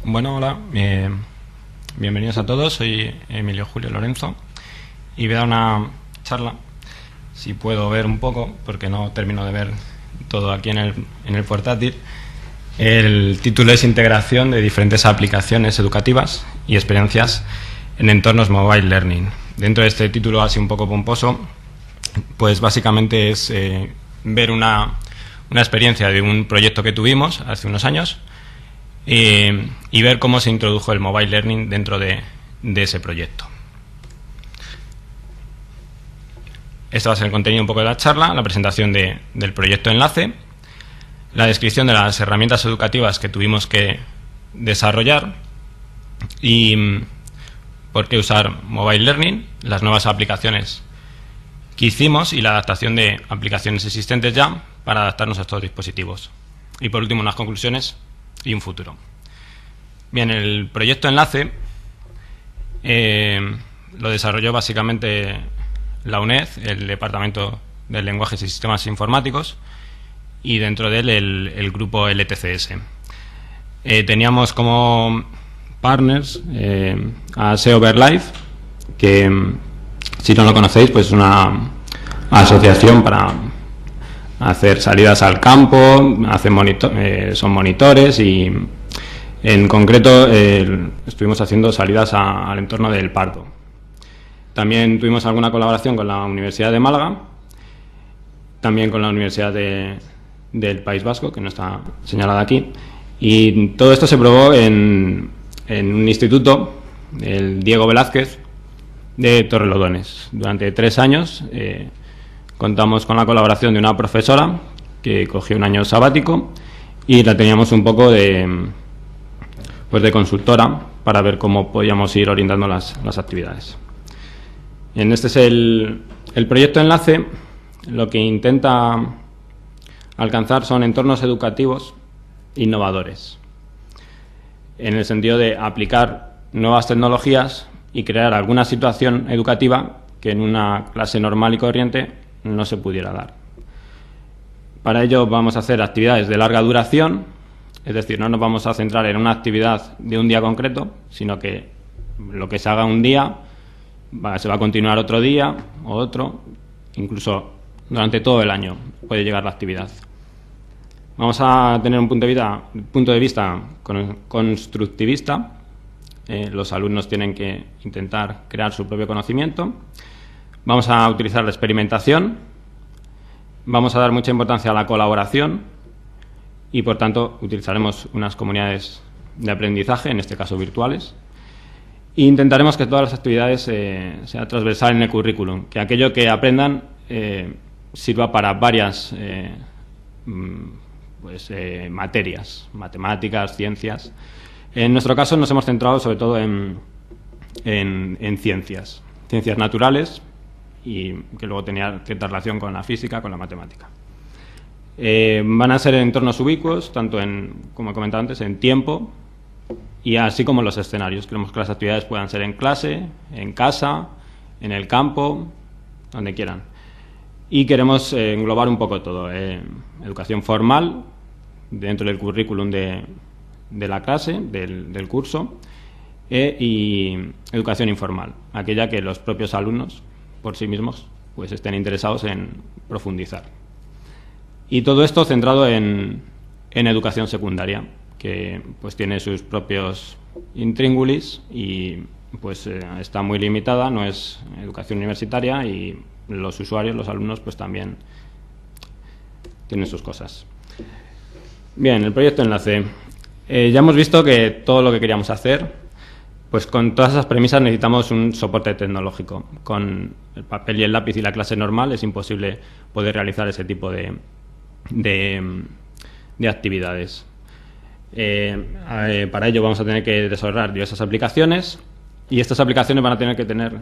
Bueno, hola, bienvenidos a todos. Soy Emilio Julio Lorenzo y voy a dar una charla, si puedo ver un poco, porque no termino de ver todo aquí en el portátil. El título es Integración de diferentes aplicaciones educativas y experiencias en entornos mobile learning. Dentro de este título, así un poco pomposo, pues básicamente es ver una experiencia de un proyecto que tuvimos hace unos años y ver cómo se introdujo el mobile learning dentro de ese proyecto. Este va a ser el contenido un poco de la charla, la presentación del proyecto enlace, la descripción de las herramientas educativas que tuvimos que desarrollar y por qué usar mobile learning, las nuevas aplicaciones que hicimos y la adaptación de aplicaciones existentes ya para adaptarnos a estos dispositivos. Y por último, unas conclusiones y un futuro. Bien, el proyecto enlace lo desarrolló básicamente la UNED, el Departamento de Lenguajes y Sistemas Informáticos, y dentro de él el grupo LTCS. Teníamos como partners a SEO Verlife, que si no lo conocéis, pues es una asociación para hacer salidas al campo, son monitores y en concreto estuvimos haciendo salidas al entorno del Pardo. También tuvimos alguna colaboración con la Universidad de Málaga, también con la Universidad del País Vasco, que no está señalada aquí, y todo esto se probó en un instituto, el Diego Velázquez, de Torrelodones. Durante 3 años contamos con la colaboración de una profesora que cogió un año sabático y la teníamos un poco de consultora para ver cómo podíamos ir orientando las actividades. Este es el proyecto enlace. Lo que intenta alcanzar son entornos educativos innovadores, en el sentido de aplicar nuevas tecnologías y crear alguna situación educativa que en una clase normal y corriente no se pudiera dar. Para ello vamos a hacer actividades de larga duración, es decir, no nos vamos a centrar en una actividad de un día concreto, sino que lo que se haga un día se va a continuar otro día o otro, incluso durante todo el año puede llegar la actividad. Vamos a tener un punto de vista constructivista. Los alumnos tienen que intentar crear su propio conocimiento. Vamos a utilizar la experimentación. Vamos a dar mucha importancia a la colaboración y, por tanto, utilizaremos unas comunidades de aprendizaje, en este caso virtuales. E intentaremos que todas las actividades sean transversales en el currículum, que aquello que aprendan sirva para varias materias, matemáticas, ciencias. En nuestro caso nos hemos centrado sobre todo en ciencias naturales, y que luego tenía cierta relación con la física, con la matemática. Van a ser en entornos ubicuos, tanto como he comentado antes, en tiempo, y así como los escenarios. Queremos que las actividades puedan ser en clase, en casa, en el campo, donde quieran. Y queremos englobar un poco todo. Educación formal, dentro del currículum de la clase, del curso, y educación informal, aquella que los propios alumnos, por sí mismos, pues estén interesados en profundizar. Y todo esto centrado en educación secundaria, que pues tiene sus propios intríngulis y pues está muy limitada, no es educación universitaria, y los usuarios, los alumnos, pues también tienen sus cosas. Bien, el proyecto enlace. Ya hemos visto que todo lo que queríamos hacer, pues con todas esas premisas necesitamos un soporte tecnológico. Con el papel y el lápiz y la clase normal es imposible poder realizar ese tipo de actividades. Para ello vamos a tener que desarrollar diversas aplicaciones, y estas aplicaciones van a tener que tener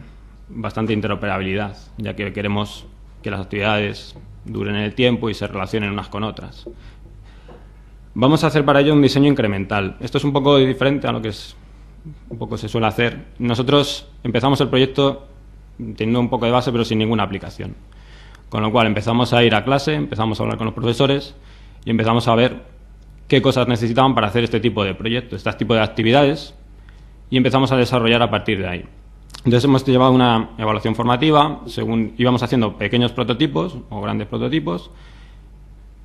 bastante interoperabilidad, ya que queremos que las actividades duren en el tiempo y se relacionen unas con otras. Vamos a hacer para ello un diseño incremental. Esto es un poco diferente a lo que se suele hacer. Nosotros empezamos el proyecto teniendo un poco de base, pero sin ninguna aplicación. Con lo cual empezamos a ir a clase, empezamos a hablar con los profesores y empezamos a ver qué cosas necesitaban para hacer este tipo de proyectos, este tipo de actividades, y empezamos a desarrollar a partir de ahí. Entonces hemos llevado una evaluación formativa, según íbamos haciendo pequeños prototipos o grandes prototipos,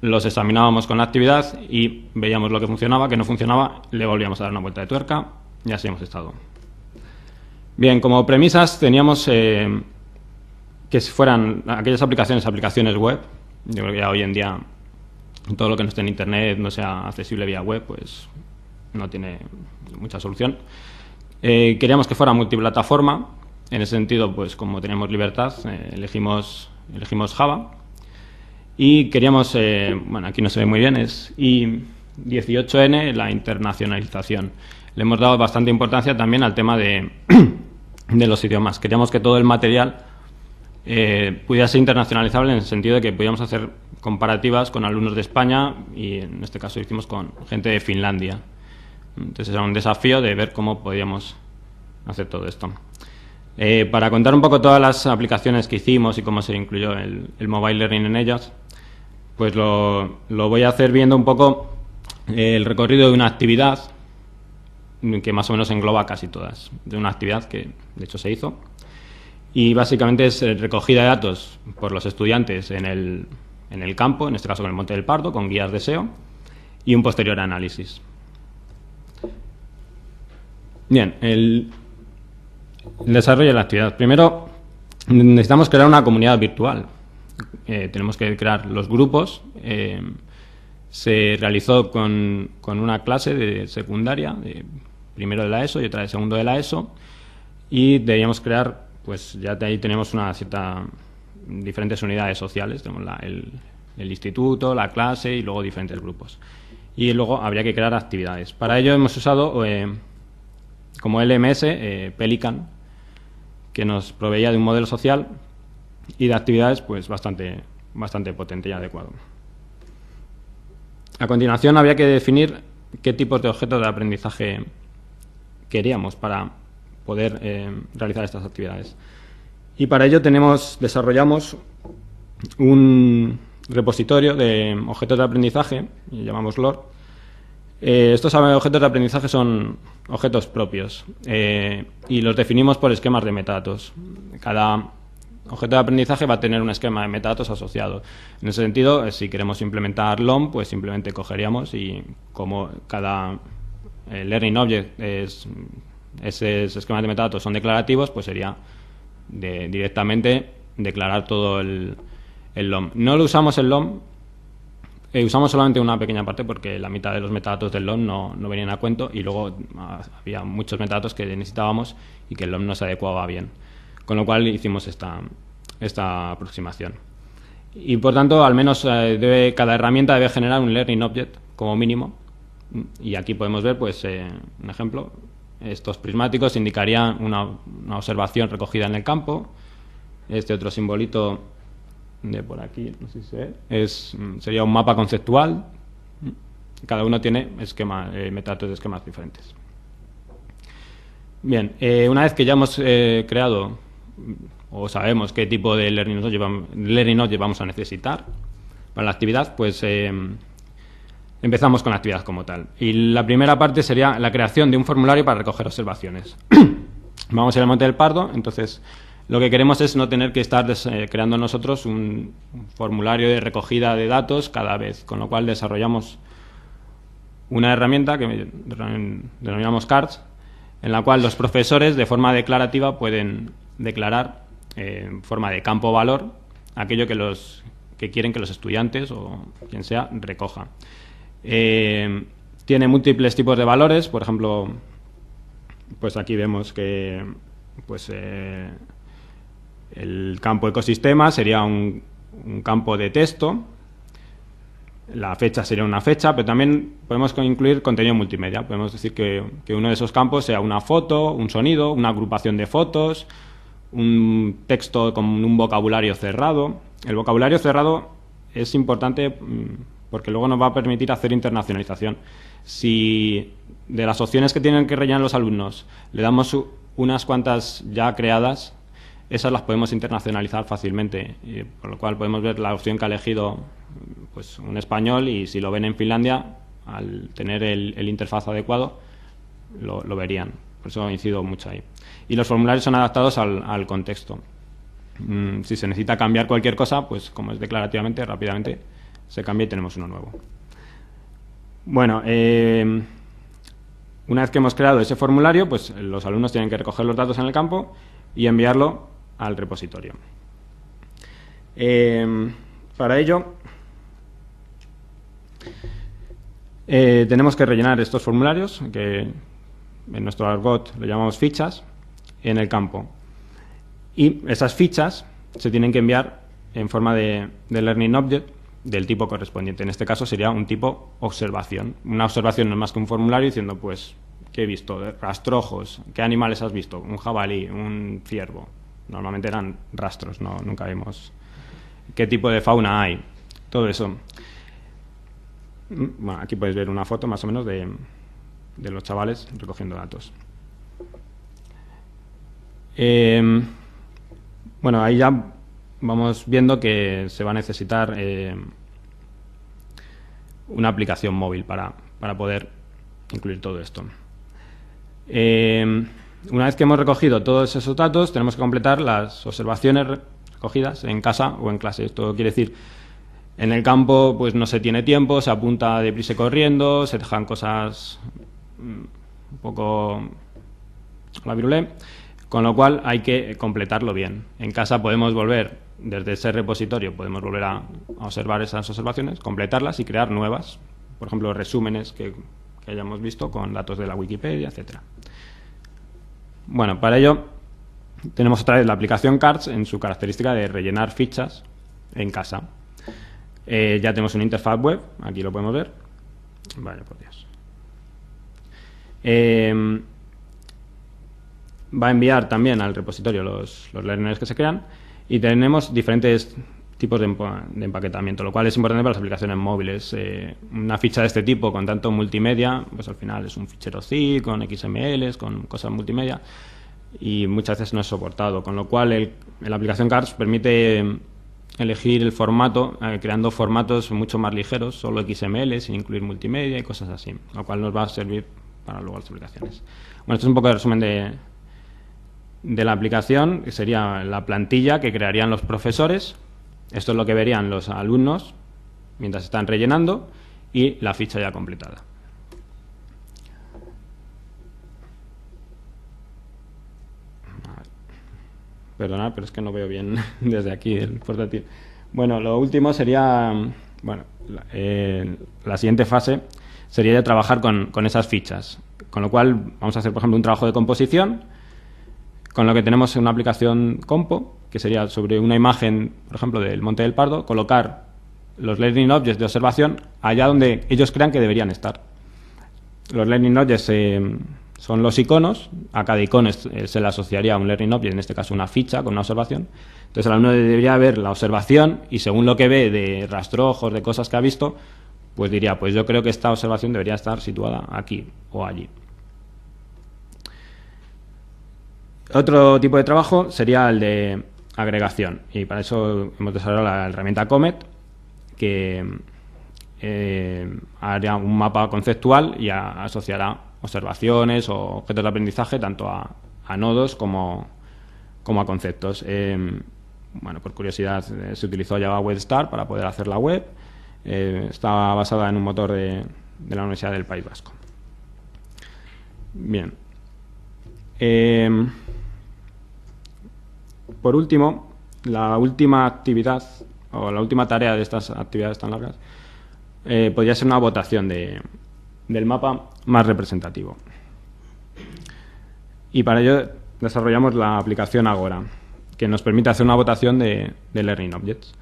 los examinábamos con la actividad y veíamos lo que funcionaba, que no funcionaba, le volvíamos a dar una vuelta de tuerca y así hemos estado. Bien, como premisas teníamos que fueran aquellas aplicaciones web. Yo creo que ya hoy en día todo lo que no esté en Internet no sea accesible vía web, pues no tiene mucha solución. Queríamos que fuera multiplataforma, en ese sentido, pues como teníamos libertad, elegimos Java. Y queríamos, bueno, aquí no se ve muy bien, es I18N, la internacionalización. Le hemos dado bastante importancia también al tema de los idiomas. Queríamos que todo el material pudiera ser internacionalizable en el sentido de que pudiéramos hacer comparativas con alumnos de España y en este caso hicimos con gente de Finlandia. Entonces era un desafío de ver cómo podíamos hacer todo esto. Para contar un poco todas las aplicaciones que hicimos y cómo se incluyó el mobile learning en ellas, pues lo voy a hacer viendo un poco el recorrido de una actividad que más o menos engloba casi todas, de una actividad que de hecho se hizo. Y básicamente es recogida de datos por los estudiantes en el campo, en este caso con el Monte del Pardo, con guías de SEO, y un posterior análisis. Bien, el desarrollo de la actividad. Primero, necesitamos crear una comunidad virtual. Tenemos que crear los grupos. Se realizó con una clase de secundaria, de primero de la ESO y otra de segundo de la ESO, y debíamos crear, pues ya de ahí tenemos diferentes unidades sociales. Tenemos el instituto, la clase y luego diferentes grupos. Y luego habría que crear actividades. Para ello hemos usado como LMS Pelican, que nos proveía de un modelo social y de actividades pues bastante potente y adecuado. A continuación había que definir qué tipos de objetos de aprendizaje queríamos para poder realizar estas actividades. Y para ello desarrollamos un repositorio de objetos de aprendizaje, y llamamos LOR. Estos objetos de aprendizaje son objetos propios y los definimos por esquemas de metadatos. Cada objeto de aprendizaje va a tener un esquema de metadatos asociado. En ese sentido, si queremos implementar LOM, pues simplemente cogeríamos y como cada Learning Object esos esquemas de metadatos son declarativos, pues sería directamente declarar todo el LOM. No lo usamos el LOM. Usamos solamente una pequeña parte porque la mitad de los metadatos del LOM no venían a cuento y luego había muchos metadatos que necesitábamos y que el LOM no se adecuaba bien. Con lo cual hicimos esta aproximación. Y por tanto, al menos cada herramienta debe generar un Learning Object como mínimo. Y aquí podemos ver, pues, un ejemplo. Estos prismáticos indicarían una observación recogida en el campo. Este otro simbolito de por aquí, no sé si se ve, sería un mapa conceptual. Cada uno tiene metadatos de esquemas diferentes. Bien, una vez que ya hemos creado o sabemos qué tipo de Learning Object vamos a necesitar para la actividad, pues empezamos con la actividad como tal. Y la primera parte sería la creación de un formulario para recoger observaciones. Vamos a ir al Monte del Pardo, entonces lo que queremos es no tener que estar creando nosotros un formulario de recogida de datos cada vez, con lo cual desarrollamos una herramienta que denominamos Cards, en la cual los profesores de forma declarativa pueden declarar en forma de campo valor aquello que quieren que los estudiantes o quien sea recoja. Tiene múltiples tipos de valores, por ejemplo, pues aquí vemos que pues el campo ecosistema sería un campo de texto, la fecha sería una fecha, pero también podemos incluir contenido multimedia. Podemos decir que uno de esos campos sea una foto, un sonido, una agrupación de fotos, un texto con un vocabulario cerrado. El vocabulario cerrado es importante porque luego nos va a permitir hacer internacionalización. Si de las opciones que tienen que rellenar los alumnos le damos unas cuantas ya creadas, esas las podemos internacionalizar fácilmente, por lo cual podemos ver la opción que ha elegido pues un español y si lo ven en Finlandia al tener el interfaz adecuado, lo verían. Por eso incido mucho ahí. Y los formularios son adaptados al contexto. Si se necesita cambiar cualquier cosa, pues como es declarativamente, rápidamente se cambia y tenemos uno nuevo. Bueno, una vez que hemos creado ese formulario, pues los alumnos tienen que recoger los datos en el campo y enviarlo al repositorio. Para ello, tenemos que rellenar estos formularios, que en nuestro argot le llamamos fichas, en el campo. Y esas fichas se tienen que enviar en forma de Learning Object del tipo correspondiente. En este caso sería un tipo observación. Una observación no es más que un formulario diciendo, pues, ¿qué he visto? Rastrojos. ¿Qué animales has visto? Un jabalí, un ciervo. Normalmente eran rastros, ¿no? Nunca vimos qué tipo de fauna hay. Todo eso. Bueno, aquí podéis ver una foto más o menos de los chavales recogiendo datos. Bueno, ahí ya vamos viendo que se va a necesitar una aplicación móvil para poder incluir todo esto. Una vez que hemos recogido todos esos datos, tenemos que completar las observaciones recogidas en casa o en clase. Esto quiere decir, en el campo pues no se tiene tiempo, se apunta deprisa y corriendo, se dejan cosas un poco a la virulé, con lo cual hay que completarlo bien. En casa podemos volver, desde ese repositorio, podemos volver a observar esas observaciones, completarlas y crear nuevas. Por ejemplo, resúmenes que hayamos visto con datos de la Wikipedia, etcétera. Bueno, para ello tenemos otra vez la aplicación Cards en su característica de rellenar fichas en casa. Ya tenemos una interfaz web, aquí lo podemos ver. Vale, por Dios. Va a enviar también al repositorio los learners que se crean y tenemos diferentes tipos de empaquetamiento, lo cual es importante para las aplicaciones móviles. Una ficha de este tipo con tanto multimedia, pues al final es un fichero zip, con XML, con cosas multimedia y muchas veces no es soportado, con lo cual la aplicación Cards permite elegir el formato, creando formatos mucho más ligeros, solo XML, sin incluir multimedia y cosas así, lo cual nos va a servir para luego las aplicaciones. Bueno, esto es un poco de resumen de la aplicación, que sería la plantilla que crearían los profesores. Esto es lo que verían los alumnos mientras están rellenando y la ficha ya completada. Perdonad, pero es que no veo bien desde aquí el portátil. Bueno, lo último sería, bueno, la siguiente fase sería ya trabajar con esas fichas. Con lo cual vamos a hacer, por ejemplo, un trabajo de composición, con lo que tenemos una aplicación Compo, que sería sobre una imagen, por ejemplo, del Monte del Pardo, colocar los Learning Objects de observación allá donde ellos crean que deberían estar. Los Learning Objects son los iconos. A cada icono se le asociaría un Learning Object, en este caso una ficha con una observación. Entonces el alumno debería ver la observación y según lo que ve de rastrojos, de cosas que ha visto, pues diría, pues yo creo que esta observación debería estar situada aquí o allí. Otro tipo de trabajo sería el de agregación y para eso hemos desarrollado la herramienta Comet, que haría un mapa conceptual y asociará observaciones o objetos de aprendizaje tanto a nodos como a conceptos. Bueno, por curiosidad, se utilizó Java WebStar para poder hacer la web. Está basada en un motor de la Universidad del País Vasco. Bien. Por último, la última actividad o la última tarea de estas actividades tan largas podría ser una votación del mapa más representativo. Y para ello desarrollamos la aplicación Agora, que nos permite hacer una votación de Learning Objects.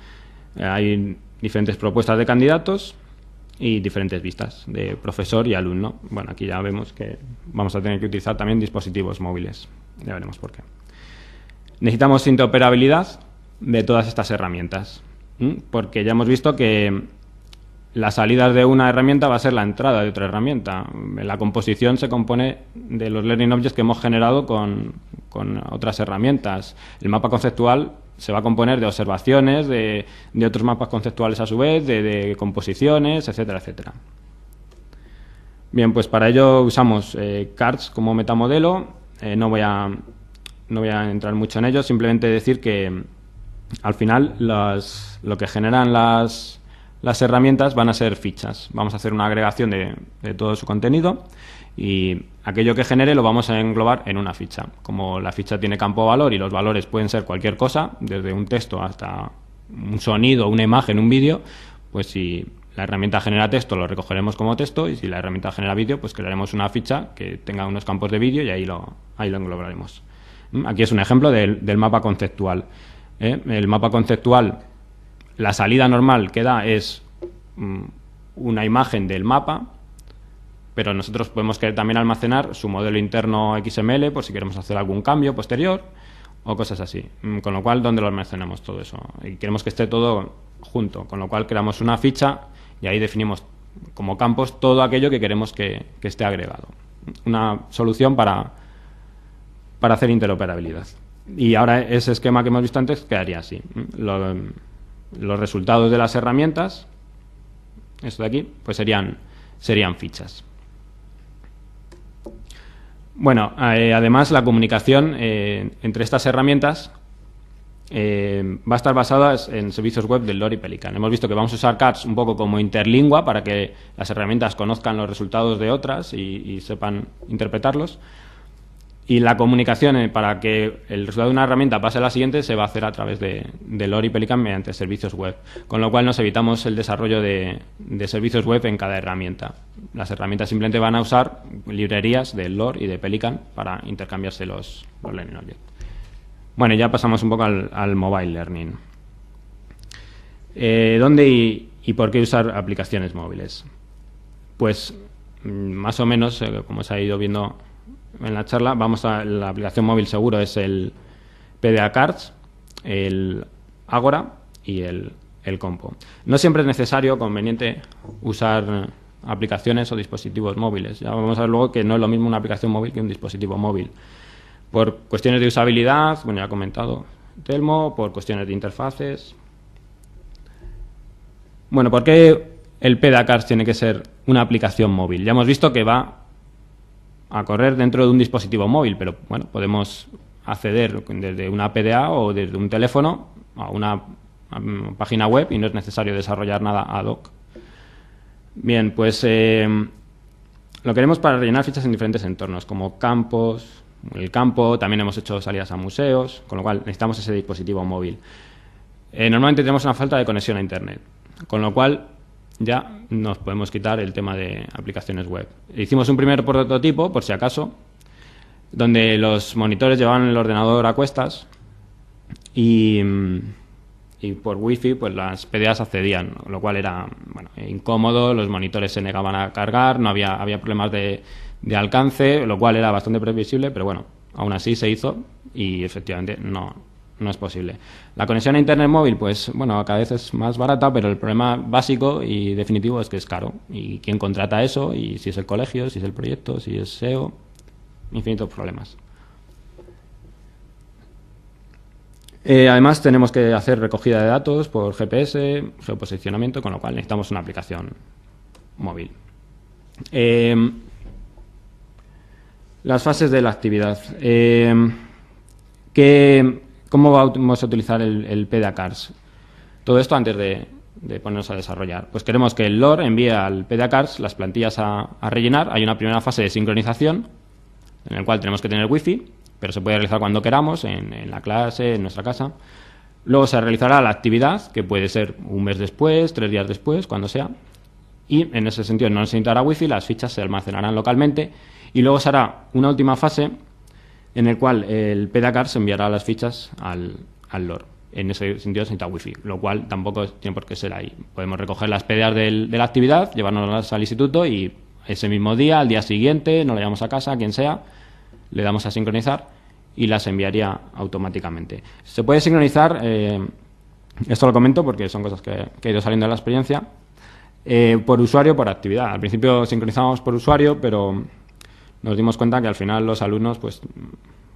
Hay diferentes propuestas de candidatos y diferentes vistas de profesor y alumno. Bueno, aquí ya vemos que vamos a tener que utilizar también dispositivos móviles. Ya veremos por qué. Necesitamos interoperabilidad de todas estas herramientas, porque ya hemos visto que la salida de una herramienta va a ser la entrada de otra herramienta. La composición se compone de los Learning Objects que hemos generado con otras herramientas. El mapa conceptual se va a componer de observaciones, de otros mapas conceptuales a su vez, de composiciones, etcétera, etcétera. Bien, pues para ello usamos cards como metamodelo. No voy a entrar mucho en ello, simplemente decir que al final lo que generan las herramientas van a ser fichas. Vamos a hacer una agregación de todo su contenido y aquello que genere lo vamos a englobar en una ficha. Como la ficha tiene campo valor y los valores pueden ser cualquier cosa, desde un texto hasta un sonido, una imagen, un vídeo, pues si la herramienta genera texto lo recogeremos como texto y si la herramienta genera vídeo pues crearemos una ficha que tenga unos campos de vídeo y ahí lo englobaremos. Aquí es un ejemplo del mapa conceptual. El mapa conceptual, la salida normal que da es una imagen del mapa, pero nosotros podemos querer también almacenar su modelo interno XML por si queremos hacer algún cambio posterior o cosas así. Con lo cual, ¿dónde lo almacenamos todo eso? Y queremos que esté todo junto, con lo cual creamos una ficha y ahí definimos como campos todo aquello que queremos que esté agregado. Una solución para hacer interoperabilidad. Y ahora ese esquema que hemos visto antes quedaría así. Los resultados de las herramientas, esto de aquí, pues serían fichas. Bueno, además la comunicación entre estas herramientas va a estar basada en servicios web del LoR y Pelican. Hemos visto que vamos a usar cards un poco como interlingua para que las herramientas conozcan los resultados de otras y sepan interpretarlos. Y la comunicación para que el resultado de una herramienta pase a la siguiente se va a hacer a través de LoR y Pelican mediante servicios web, con lo cual nos evitamos el desarrollo de servicios web en cada herramienta. Las herramientas simplemente van a usar librerías de LoR y de Pelican para intercambiarse los Learning Objects. Bueno, ya pasamos un poco al Mobile Learning. ¿Dónde y por qué usar aplicaciones móviles? Pues más o menos, como se ha ido viendo en la charla, la aplicación móvil seguro es el PDA Cards, el Agora y el Compo. No siempre es necesario o conveniente usar aplicaciones o dispositivos móviles. Ya vamos a ver luego que no es lo mismo una aplicación móvil que un dispositivo móvil. Por cuestiones de usabilidad, bueno, ya ha comentado Telmo, por cuestiones de interfaces. Bueno, ¿por qué el PDA Cards tiene que ser una aplicación móvil? Ya hemos visto que va a correr dentro de un dispositivo móvil, pero bueno, podemos acceder desde una PDA o desde un teléfono a una página web y no es necesario desarrollar nada ad hoc. Bien, pues lo queremos para rellenar fichas en diferentes entornos, como campos, el campo, también hemos hecho salidas a museos, con lo cual necesitamos ese dispositivo móvil. Normalmente tenemos una falta de conexión a Internet, con lo cual ya nos podemos quitar el tema de aplicaciones web. Hicimos un primer prototipo, por si acaso, donde los monitores llevaban el ordenador a cuestas y por wifi pues las PDAs accedían, lo cual era incómodo, los monitores se negaban a cargar, había problemas de alcance, lo cual era bastante previsible, pero bueno, aún así se hizo y efectivamente no es posible. La conexión a Internet móvil, pues bueno, cada vez es más barata, pero el problema básico y definitivo es que es caro. ¿Y quién contrata eso? Y si es el colegio, si es el proyecto, si es SEO, infinitos problemas. Además tenemos que hacer recogida de datos por GPS, geoposicionamiento, con lo cual necesitamos una aplicación móvil. Las fases de la actividad. ¿Cómo vamos a utilizar el PDA Cards? Todo esto antes de ponernos a desarrollar. Pues queremos que el LoR envíe al PDA Cards las plantillas a rellenar. Hay una primera fase de sincronización en la cual tenemos que tener wifi, pero se puede realizar cuando queramos, en la clase, en nuestra casa. Luego se realizará la actividad, que puede ser un mes después, 3 días después, cuando sea. Y en ese sentido no necesitará wifi, las fichas se almacenarán localmente. Y luego se hará una última fase en el cual el PDA Cards enviará las fichas al LoR. En ese sentido se necesita wifi, lo cual tampoco tiene por qué ser ahí. Podemos recoger las PDAs de la actividad, llevárnoslas al instituto y ese mismo día, al día siguiente, nos las llevamos a casa, quien sea, le damos a sincronizar y las enviaría automáticamente. Se puede sincronizar, esto lo comento porque son cosas que ha ido saliendo de la experiencia, por usuario, por actividad. Al principio sincronizábamos por usuario, pero nos dimos cuenta que al final los alumnos, pues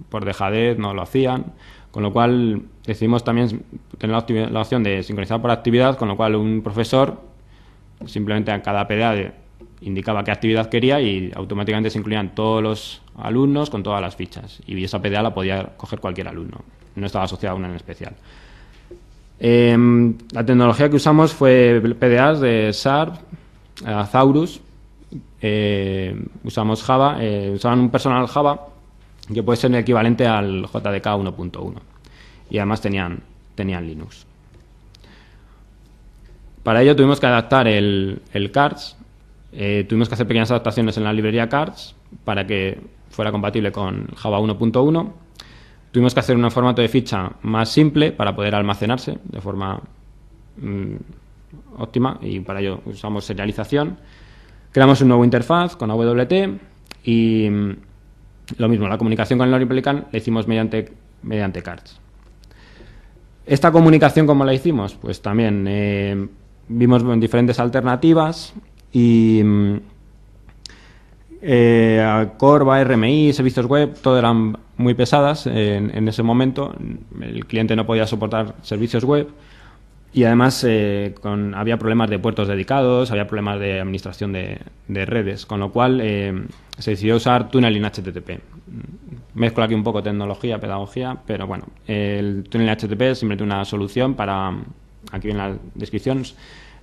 por dejadez, no lo hacían, con lo cual decidimos también tener la opción de sincronizar por actividad, con lo cual un profesor simplemente a cada PDA indicaba qué actividad quería y automáticamente se incluían todos los alumnos con todas las fichas. Y esa PDA la podía coger cualquier alumno, no estaba asociada a una en especial. La tecnología que usamos fue PDAs de SARP, Zaurus. Usamos Java, usaban un personal Java que puede ser el equivalente al JDK 1.1 y además tenían Linux. Para ello tuvimos que adaptar el CARDS, tuvimos que hacer pequeñas adaptaciones en la librería CARDS para que fuera compatible con Java 1.1. Tuvimos que hacer un formato de ficha más simple para poder almacenarse de forma óptima y para ello usamos serialización. Creamos un nuevo interfaz con AWT y lo mismo, la comunicación con el Replicant la hicimos mediante CARDS. Esta comunicación, ¿cómo la hicimos? Pues también vimos diferentes alternativas y Corva, RMI, servicios web, todo eran muy pesadas en ese momento. El cliente no podía soportar servicios web y además había problemas de puertos dedicados, había problemas de administración de redes, con lo cual se decidió usar túneling HTTP. Mezclo aquí un poco tecnología, pedagogía, pero bueno, el túnel HTTP es simplemente una solución para, aquí en la descripción,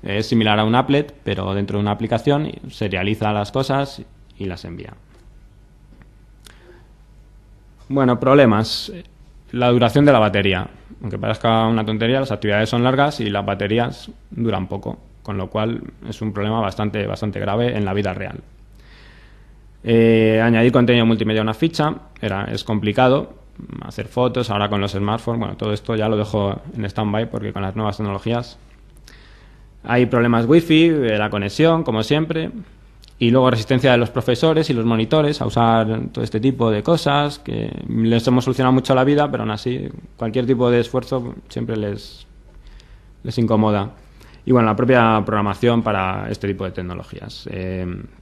es similar a un applet, pero dentro de una aplicación serializa las cosas y las envía. Bueno, problemas. La duración de la batería. Aunque parezca una tontería, las actividades son largas y las baterías duran poco, con lo cual es un problema bastante grave en la vida real. Añadir contenido multimedia a una ficha es complicado. Hacer fotos, ahora con los smartphones, bueno, todo esto ya lo dejo en stand-by porque con las nuevas tecnologías hay problemas wifi, la conexión, como siempre. Y luego resistencia de los profesores y los monitores a usar todo este tipo de cosas que les hemos solucionado mucho la vida, pero aún así cualquier tipo de esfuerzo siempre les incomoda. Y bueno, la propia programación para este tipo de tecnologías,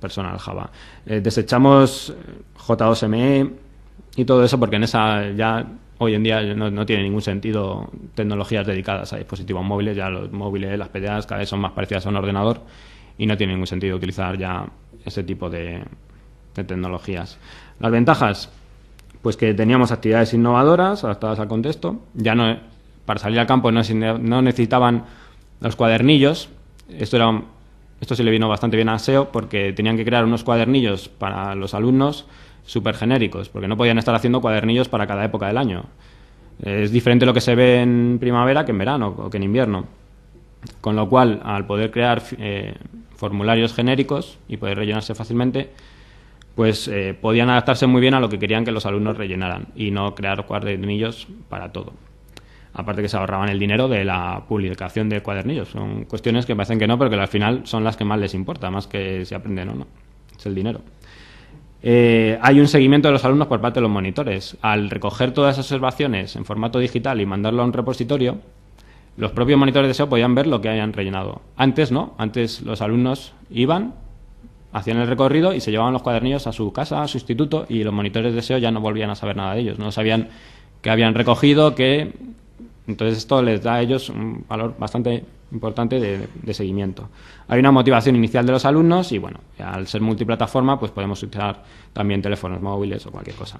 personal Java. Desechamos J2ME y todo eso porque en esa ya hoy en día no tiene ningún sentido tecnologías dedicadas a dispositivos móviles. Ya los móviles, las PDAs cada vez son más parecidas a un ordenador y no tiene ningún sentido utilizar ya ese tipo de tecnologías. Las ventajas, pues que teníamos actividades innovadoras adaptadas al contexto. Ya no, para salir al campo no necesitaban los cuadernillos. Esto sí le vino bastante bien a SEO porque tenían que crear unos cuadernillos para los alumnos súper genéricos, porque no podían estar haciendo cuadernillos para cada época del año. Es diferente lo que se ve en primavera que en verano o que en invierno. Con lo cual, al poder crear formularios genéricos y poder rellenarse fácilmente, pues podían adaptarse muy bien a lo que querían que los alumnos rellenaran y no crear cuadernillos para todo. Aparte que se ahorraban el dinero de la publicación de cuadernillos. Son cuestiones que parecen que no, pero que al final son las que más les importa, más que si aprenden o no. Es el dinero. Hay un seguimiento de los alumnos por parte de los monitores. Al recoger todas esas observaciones en formato digital y mandarlo a un repositorio, los propios monitores de SEO podían ver lo que hayan rellenado. Antes no, antes los alumnos iban, hacían el recorrido y se llevaban los cuadernillos a su casa, a su instituto, y los monitores de SEO ya no volvían a saber nada de ellos, no sabían qué habían recogido, qué. Entonces esto les da a ellos un valor bastante importante de seguimiento. Hay una motivación inicial de los alumnos y bueno, al ser multiplataforma pues podemos utilizar también teléfonos móviles o cualquier cosa.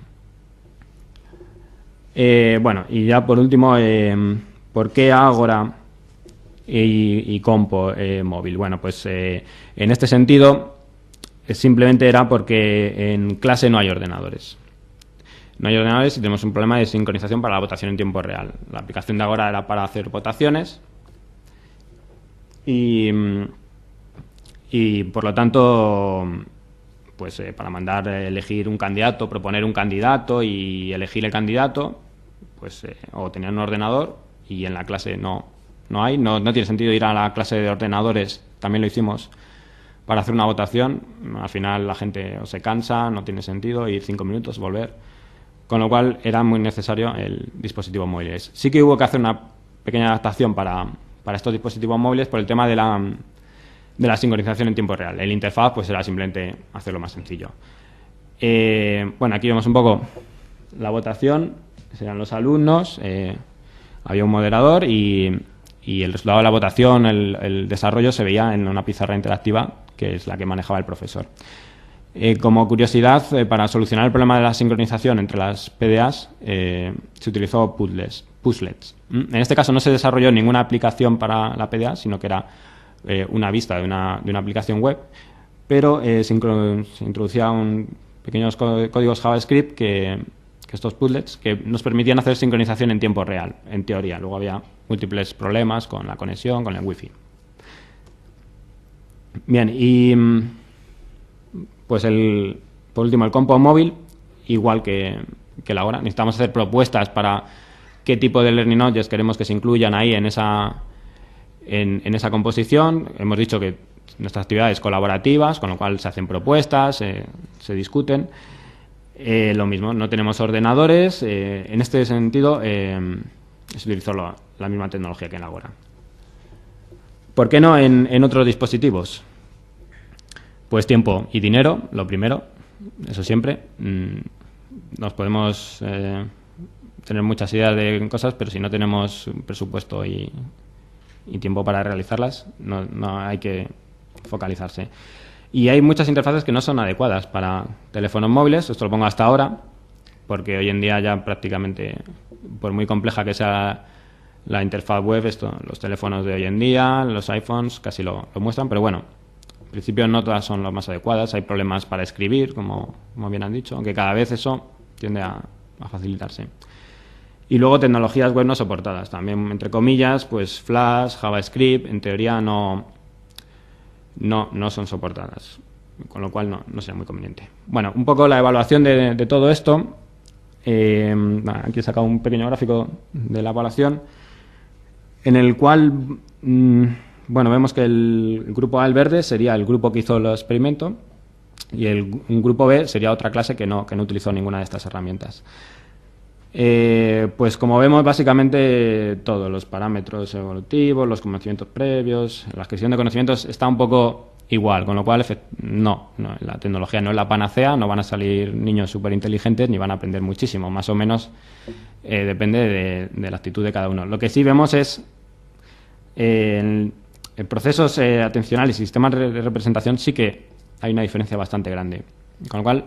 Bueno, y ya por último, ¿por qué Ágora y Compo móvil? Bueno, pues en este sentido simplemente era porque en clase no hay ordenadores. No hay ordenadores y tenemos un problema de sincronización para la votación en tiempo real. La aplicación de Ágora era para hacer votaciones y por lo tanto, pues para elegir un candidato, proponer un candidato y elegir el candidato, pues o tener un ordenador y en la clase no hay. No tiene sentido ir a la clase de ordenadores, también lo hicimos para hacer una votación. Al final la gente o se cansa, no tiene sentido ir 5 minutos, volver. Con lo cual era muy necesario el dispositivo móvil. Sí que hubo que hacer una pequeña adaptación para estos dispositivos móviles por el tema de la sincronización en tiempo real. El interfaz pues era simplemente hacerlo más sencillo. Bueno, aquí vemos un poco la votación, serán los alumnos, había un moderador y y el resultado de la votación, el desarrollo, se veía en una pizarra interactiva que es la que manejaba el profesor. Como curiosidad, para solucionar el problema de la sincronización entre las PDAs, se utilizó Puzzlets. En este caso no se desarrolló ninguna aplicación para la PDA, sino que era una vista de una aplicación web, pero se introducían pequeños códigos JavaScript que estos Puzzlets que nos permitían hacer sincronización en tiempo real, en teoría. Luego había múltiples problemas con la conexión, con el Wi-Fi. Bien, y pues por último, el compo móvil, igual que la hora. Necesitamos hacer propuestas para qué tipo de Learning Objects queremos que se incluyan ahí en esa composición. Hemos dicho que nuestras actividades colaborativas, con lo cual se hacen propuestas, se discuten. Lo mismo, no tenemos ordenadores. En este sentido, se utilizó la misma tecnología que en la Agora. ¿Por qué no en otros dispositivos? Pues tiempo y dinero, lo primero, eso siempre. Nos podemos tener muchas ideas de cosas, pero si no tenemos presupuesto y tiempo para realizarlas, no hay que focalizarse. Y hay muchas interfaces que no son adecuadas para teléfonos móviles. Esto lo pongo hasta ahora, porque hoy en día ya prácticamente, por muy compleja que sea la interfaz web, los teléfonos de hoy en día, los iPhones casi lo muestran, pero bueno, en principio no todas son las más adecuadas. Hay problemas para escribir, como bien han dicho, aunque cada vez eso tiende a facilitarse. Y luego tecnologías web no soportadas, también entre comillas, pues Flash, JavaScript, en teoría no son soportadas, con lo cual no sea muy conveniente. Bueno, un poco la evaluación de todo esto. Aquí he sacado un pequeño gráfico de la evaluación, en el cual vemos que el grupo A, el verde, sería el grupo que hizo el experimento, y un grupo B sería otra clase que no utilizó ninguna de estas herramientas. Pues como vemos, básicamente todos los parámetros evolutivos, los conocimientos previos, la adquisición de conocimientos está un poco igual, con lo cual la tecnología no es la panacea, no van a salir niños súper inteligentes ni van a aprender muchísimo, más o menos depende de la actitud de cada uno. Lo que sí vemos es en procesos atencionales y sistemas de representación sí que hay una diferencia bastante grande, con lo cual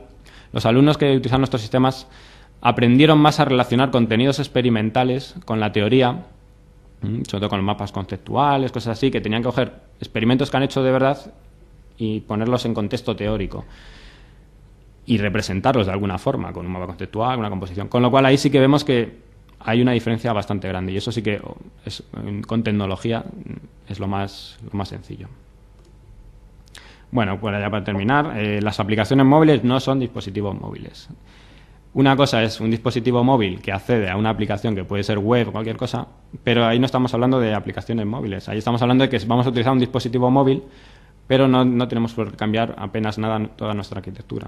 los alumnos que utilizan nuestros sistemas aprendieron más a relacionar contenidos experimentales con la teoría, sobre todo con los mapas conceptuales, cosas así, que tenían que coger experimentos que han hecho de verdad y ponerlos en contexto teórico y representarlos de alguna forma, con un mapa conceptual, una composición. Con lo cual ahí sí que vemos que hay una diferencia bastante grande y eso sí que con tecnología es lo más sencillo. Bueno, pues ya para terminar, las aplicaciones móviles no son dispositivos móviles. Una cosa es un dispositivo móvil que accede a una aplicación que puede ser web o cualquier cosa, pero ahí no estamos hablando de aplicaciones móviles. Ahí estamos hablando de que vamos a utilizar un dispositivo móvil, pero no tenemos por qué cambiar apenas nada toda nuestra arquitectura.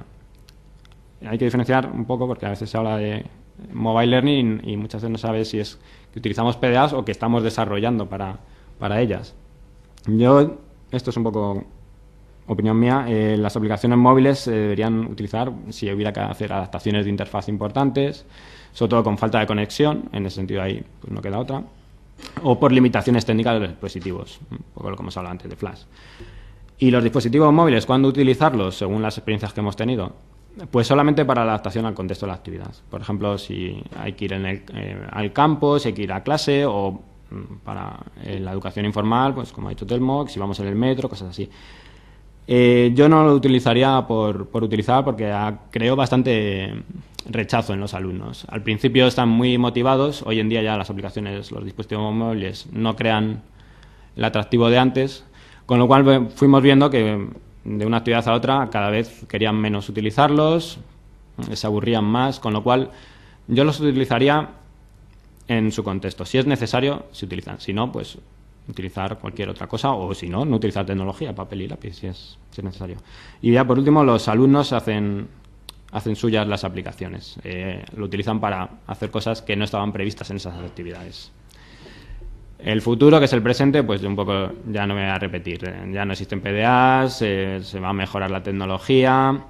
Hay que diferenciar un poco porque a veces se habla de mobile learning y muchas veces no sabe si es que utilizamos PDAs o que estamos desarrollando para ellas. Esto es un poco opinión mía, las aplicaciones móviles se deberían utilizar si hubiera que hacer adaptaciones de interfaz importantes, sobre todo con falta de conexión, en ese sentido ahí pues no queda otra, o por limitaciones técnicas de los dispositivos, un poco lo que hemos hablado antes de Flash. Y los dispositivos móviles, ¿cuándo utilizarlos? Según las experiencias que hemos tenido, pues solamente para la adaptación al contexto de la actividad. Por ejemplo, si hay que ir al campo, si hay que ir a clase, o para la educación informal, pues como ha dicho Telmo, si vamos en el metro, cosas así. Yo no lo utilizaría por utilizar porque creo bastante rechazo en los alumnos. Al principio están muy motivados, hoy en día ya las aplicaciones, los dispositivos móviles no crean el atractivo de antes, con lo cual fuimos viendo que de una actividad a otra cada vez querían menos utilizarlos, se aburrían más, con lo cual yo los utilizaría en su contexto. Si es necesario, se utilizan, si no, pues utilizar cualquier otra cosa o si no utilizar tecnología, papel y lápiz si es necesario. Y ya por último los alumnos hacen suyas las aplicaciones, lo utilizan para hacer cosas que no estaban previstas en esas actividades. El futuro, que es el presente, pues un poco ya no me voy a repetir, ya no existen PDAs, se va a mejorar la tecnología,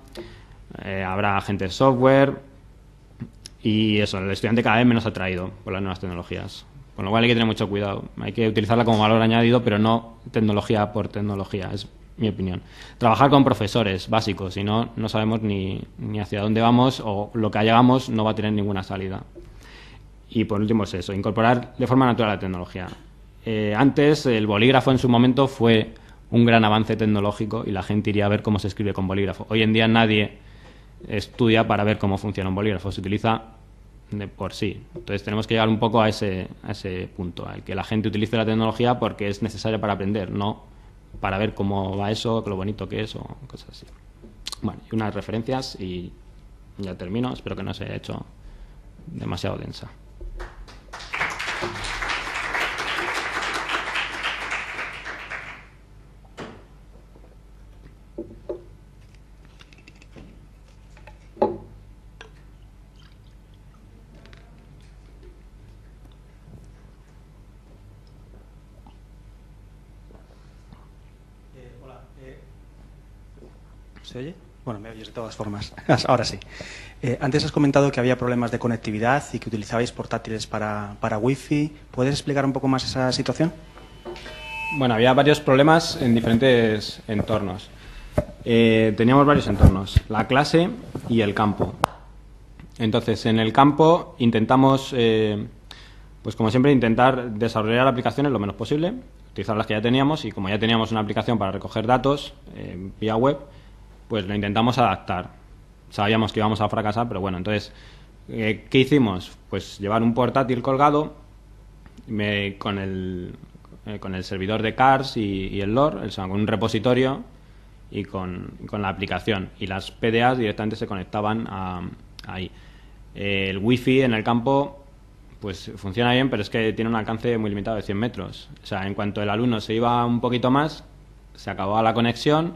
habrá agentes software y eso, el estudiante cada vez menos atraído por las nuevas tecnologías. Con lo cual hay que tener mucho cuidado. Hay que utilizarla como valor añadido, pero no tecnología por tecnología, es mi opinión. Trabajar con profesores básicos, si no, no sabemos ni hacia dónde vamos, o lo que llegamos no va a tener ninguna salida. Y por último es eso, incorporar de forma natural la tecnología. Antes el bolígrafo en su momento fue un gran avance tecnológico y la gente iría a ver cómo se escribe con bolígrafo. Hoy en día nadie estudia para ver cómo funciona un bolígrafo, se utiliza de por sí. Entonces tenemos que llegar un poco a ese punto, al que la gente utilice la tecnología porque es necesaria para aprender, no para ver cómo va eso, lo bonito que es o cosas así. Bueno, y unas referencias y ya termino. Espero que no se haya hecho demasiado densa. ¿Se oye? Bueno, me oyes de todas formas. Ahora sí. Antes has comentado que había problemas de conectividad y que utilizabais portátiles para Wi-Fi. ¿Puedes explicar un poco más esa situación? Bueno, había varios problemas en diferentes entornos. Teníamos varios entornos, la clase y el campo. Entonces, en el campo intentamos, pues como siempre, intentar desarrollar aplicaciones lo menos posible, utilizar las que ya teníamos, y como ya teníamos una aplicación para recoger datos vía web, pues lo intentamos adaptar. Sabíamos que íbamos a fracasar, pero bueno, entonces, ¿qué hicimos? Pues llevar un portátil colgado con el servidor de CARS y el LOR, con un repositorio y con la aplicación. Y las PDAs directamente se conectaban ahí. El Wi-Fi en el campo pues funciona bien, pero es que tiene un alcance muy limitado de 100 metros. O sea, en cuanto el alumno se iba un poquito más, se acababa la conexión,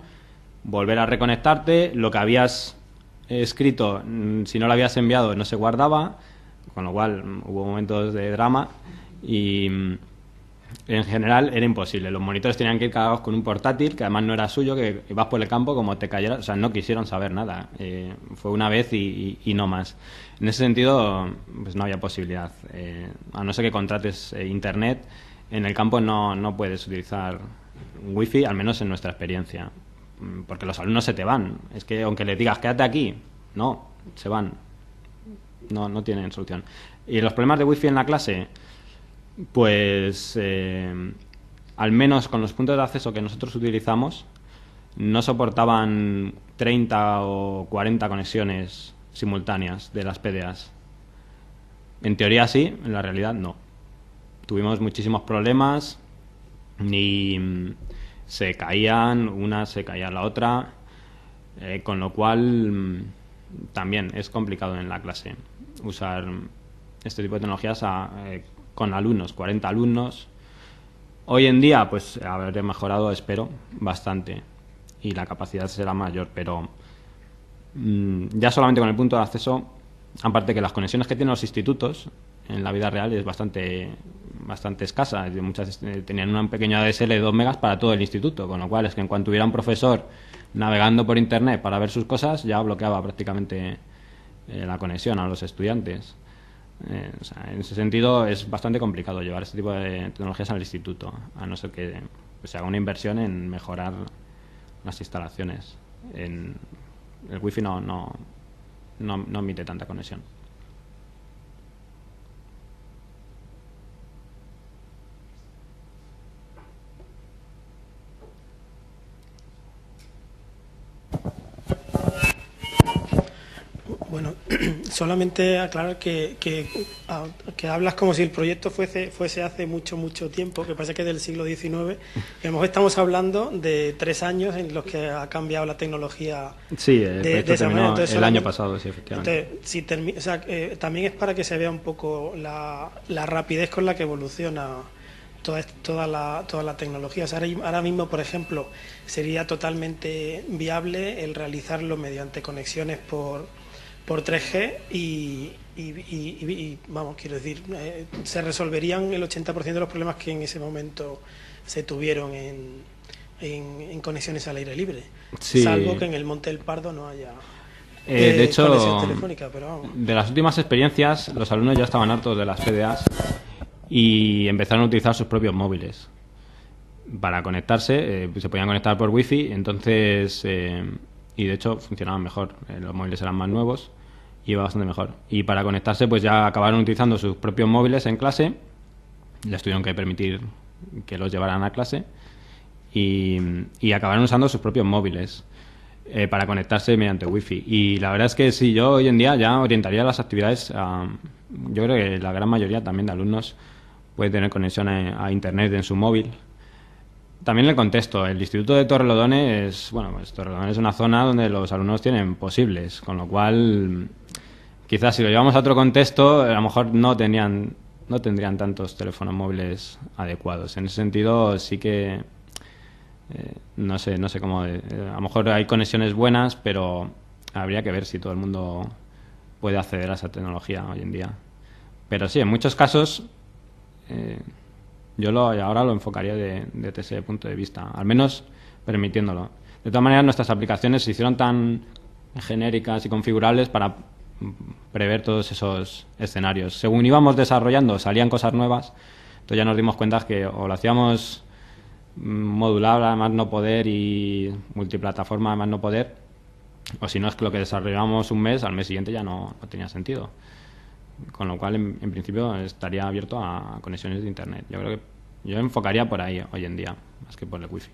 volver a reconectarte, lo que habías escrito, si no lo habías enviado, no se guardaba, con lo cual hubo momentos de drama y en general era imposible. Los monitores tenían que ir cargados con un portátil, que además no era suyo, que ibas por el campo como te cayera, o sea, no quisieron saber nada. Fue una vez y no más. En ese sentido, pues no había posibilidad. A no ser que contrates internet, en el campo no puedes utilizar wifi, al menos en nuestra experiencia, porque los alumnos se te van. Es que aunque les digas quédate aquí, no, se van. No tienen solución. Y los problemas de wifi en la clase, pues al menos con los puntos de acceso que nosotros utilizamos, no soportaban 30 o 40 conexiones simultáneas de las PDAs. En teoría sí, en la realidad no. Tuvimos muchísimos problemas y se caían, una se caía la otra, con lo cual también es complicado en la clase usar este tipo de tecnologías con alumnos, 40 alumnos. Hoy en día pues habré mejorado, espero, bastante y la capacidad será mayor, pero ya solamente con el punto de acceso, aparte que las conexiones que tienen los institutos en la vida real es bastante escasa. Muchas tenían una pequeña ADSL de 2 megas para todo el instituto, con lo cual es que en cuanto hubiera un profesor navegando por internet para ver sus cosas, ya bloqueaba prácticamente la conexión a los estudiantes. O sea, en ese sentido es bastante complicado llevar este tipo de tecnologías al instituto, a no ser que se haga una inversión en mejorar las instalaciones. El wifi no emite tanta conexión. Bueno, solamente aclarar que hablas como si el proyecto fuese hace mucho tiempo, que parece que es del siglo XIX. A lo mejor estamos hablando de 3 años en los que ha cambiado la tecnología. Sí, el proyecto terminó entonces, el año pasado, sí, efectivamente. Entonces, también es para que se vea un poco la rapidez con la que evoluciona toda la tecnología. O sea, ahora mismo, por ejemplo, sería totalmente viable el realizarlo mediante conexiones por 3G y vamos, quiero decir, se resolverían el 80% de los problemas que en ese momento se tuvieron en conexiones al aire libre, sí. Salvo que en el Monte del Pardo no haya de hecho, conexión telefónica, pero vamos. De las últimas experiencias, los alumnos ya estaban hartos de las PDAs y empezaron a utilizar sus propios móviles para conectarse. Se podían conectar por wifi, entonces y de hecho funcionaban mejor. Los móviles eran más nuevos y iba bastante mejor. Y para conectarse pues ya acabaron utilizando sus propios móviles en clase. Les tuvieron que permitir que los llevaran a clase y acabaron usando sus propios móviles para conectarse mediante wifi. Y la verdad es que sí, yo hoy en día ya orientaría las actividades yo creo que la gran mayoría también de alumnos puede tener conexión a internet en su móvil. También el contexto. El Instituto de Torrelodones pues Torrelodones es una zona donde los alumnos tienen posibles, con lo cual quizás si lo llevamos a otro contexto a lo mejor no tendrían tantos teléfonos móviles adecuados. En ese sentido sí que no sé cómo. A lo mejor hay conexiones buenas, pero habría que ver si todo el mundo puede acceder a esa tecnología hoy en día. Pero sí, en muchos casos yo ahora lo enfocaría desde ese punto de vista, al menos permitiéndolo. De todas maneras, nuestras aplicaciones se hicieron tan genéricas y configurables para prever todos esos escenarios. Según íbamos desarrollando, salían cosas nuevas, entonces ya nos dimos cuenta que o lo hacíamos modular a más no poder y multiplataforma a más no poder, o si no es que lo que desarrollamos un mes, al mes siguiente ya no tenía sentido. Con lo cual, en principio, estaría abierto a conexiones de internet. Yo creo que yo enfocaría por ahí hoy en día, más que por el wifi.